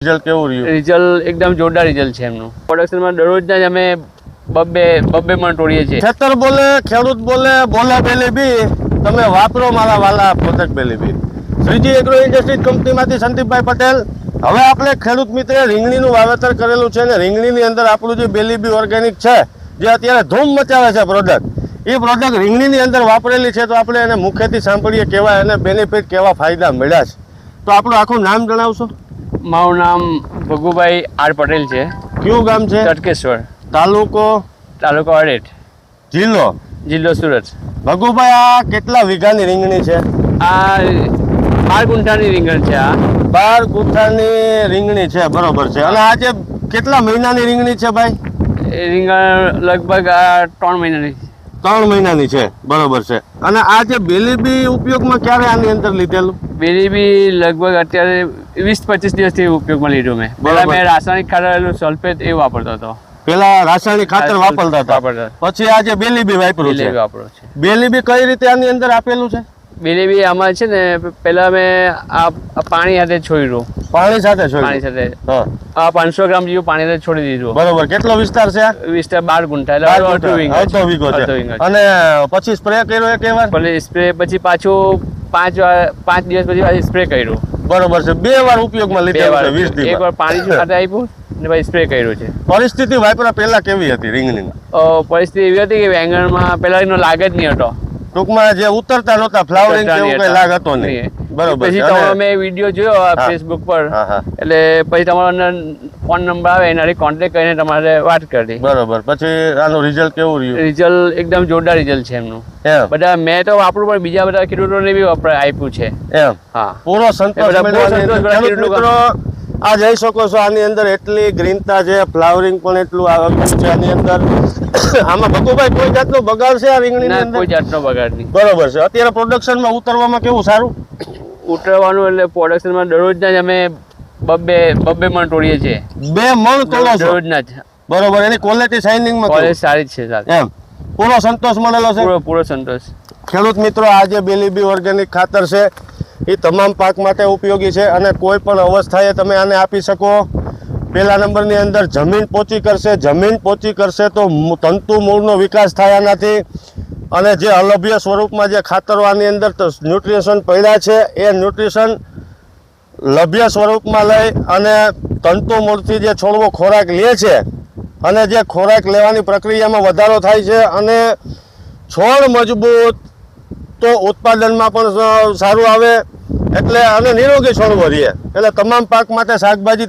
Result કેવું રહ્યું? Result એકદમ જોરદાર રિઝલ્ટ છે એમનું. પ્રોડક્શનમાં દરરોજના જ અમે બબ્બે મણ તોડીએ છીએ. ખેતર બોલે, ખેડૂત બોલે, બોલે બેલી બી, તમે વાપરો મારા વાલા પ્રોજેક્ટ બેલી બી. શ્રીજી એગ્રો ઇન્ડસ્ટ્રીઝ કંપનીમાંથી સંદીપભાઈ પટેલ. હવે આપણે ખેડૂત મિત્રે રીંગણીનું વાવેતર કરેલું છે ને રીંગણીની અંદર આપણું જે બેલી બી ઓર્ગેનિક છે જે અત્યારે ધૂમ મચાવે છે પ્રોડક્ટ, એ પ્રોડક્ટ રીંગણીની અંદર વાપરેલી છે. તો આપણે એને મુખ્યથી સાંભળીએ કેવા એને બેનિફિટ, કેવા ફાયદા મળ્યા છે. તો આપણું આખું નામ જણાવશો? મારું નામ ભગુભાઈ આર પટેલ છે. કયું ગામ છે? તડકેશ્વર, તાલુકો અડેટ, જિલ્લો સુરત. ભગુભાઈ, આ કેટલા વીઘાની રીંગણી છે? આ 12 ગુંઠાની રીંગણ છે. આ 12 ગુંઠાની રીંગણી છે, બરોબર છે. અને આજે કેટલા મહિનાની રીંગણી છે ભાઈ? એ રીંગણ લગભગ 3 મહિનાની. 3 મહિનાની છે, બરોબર છે. અને આ જે બેલી બી ઉપયોગમાં ક્યારે આની અંદર લીધેલું? બેલી બી લગભગ અત્યારે 20-25 દિવસથી ઉપયોગમાં લીધું મેં. પહેલા મેં રાસાયણિક ખાતર સલ્ફેટ એ વાપરતો હતો. પેલા રાસાયણિક ખાતર વાપરતા હતા, પછી આજે બેલી બી વાપર્યું છે. બેલી બી કઈ રીતે આની અંદર આપેલું છે? બેલી બી આમાં છે ને, પહેલા મેં આ પાણી સાથે છોડ્યું. પાણી સાથે પાણી સાથે આ 500 ગ્રામ જેવું પાણી સાથે છોડી દીધું. બરોબર. કેટલો વિસ્તાર છે? વિસ્તાર 12 ગુંઠા, એટલે અડધો વીઘો છે. અને પછી સ્પ્રે કર્યો એક વાર? પછી સ્પ્રે પછી પાછું 5 દિવસ પછી સ્પ્રે કર્યું. બરોબર છે. 2 વાર ઉપયોગમાં લીધેલું છે 20 દિવસ. એક વાર પાણી સાથે આપ્યું ને પછી સ્પ્રે કર્યું છે. પરિસ્થિતિ વાપરા પહેલા કેવી હતી રીંગણીની? પરિસ્થિતિ એવી હતી કે વેંગણમાં પહેલા એનો લાગ જ નહીં હતો. ટૂંકમાં જે ઉતરતા નહોતા, ફ્લાવરિંગ કેવું કઈ લાગ હતો નહીં. બરોબર. પછી તમારો મેં વિડીયો જોયો ફેસબુક પર, એટલે પછી તમારો ફોન નંબર આવે એનાથી કોન્ટેક્ટ કરીને તમારે વાત કરી. બરોબર. પછી આનું રિઝલ્ટ કેવું રહ્યું? રિઝલ્ટ એકદમ જોરદાર રિઝલ્ટ છે એમનું. બધા મેં તો વાપરું, પણ બીજા બધા ખેડૂતોને બી આપ્યું છે. એમ? હા. પૂરો સંતોષ. આ જઈ શકો છો, આની અંદર એટલી ગ્રીનતા છે, ફ્લાવરિંગ પણ એટલું આવ્યું છે આની અંદર. આમાં ભગુભાઈ કોઈ જાતનો બગાડ છે આ રીંગણીની અંદર? કોઈ જાતનો બગાડ નહીં. બરોબર છે. અત્યારે પ્રોડક્શનમાં ઉતરવામાં કેવું સારું? ઉતરવાનું એટલે પ્રોડક્શનમાં દરરોજના જ અમે બબ્બે મણ તોડીએ છીએ. 2 મણ તોડો છો દરરોજના જ? બરોબર. એની ક્વોલિટી શાઇનિંગમાં ક્વોલિટી સારી જ છે. એમ? પૂરો સંતોષ મળેલો છે? પૂરો સંતોષ. ખેડૂત મિત્રો, આ જે બેલી બી ઓર્ગેનિક ખાતર છે એ તમામ પાક માટે ઉપયોગી છે અને કોઈ પણ અવસ્થાએ તમે આને આપી શકો. પહેલા નંબરની અંદર જમીન પોચી કરશે. જમીન પોચી કરશે તો તંતુ મૂળનો વિકાસ થાય આનાથી. અને જે અલભ્ય સ્વરૂપમાં જે ખાતરો આની અંદર ન્યુટ્રિશન પડ્યા છે એ ન્યુટ્રિશન લભ્ય સ્વરૂપમાં લઈ અને તંતુ મૂળથી જે છોડવો ખોરાક લે છે અને જે ખોરાક લેવાની પ્રક્રિયામાં વધારો થાય છે અને છોડ મજબૂત તો ઉત્પાદનમાં પણ સારું આવે, એટલે અને નિરોગી છોડવો રહે. એટલે તમામ પાક માટે શાકભાજી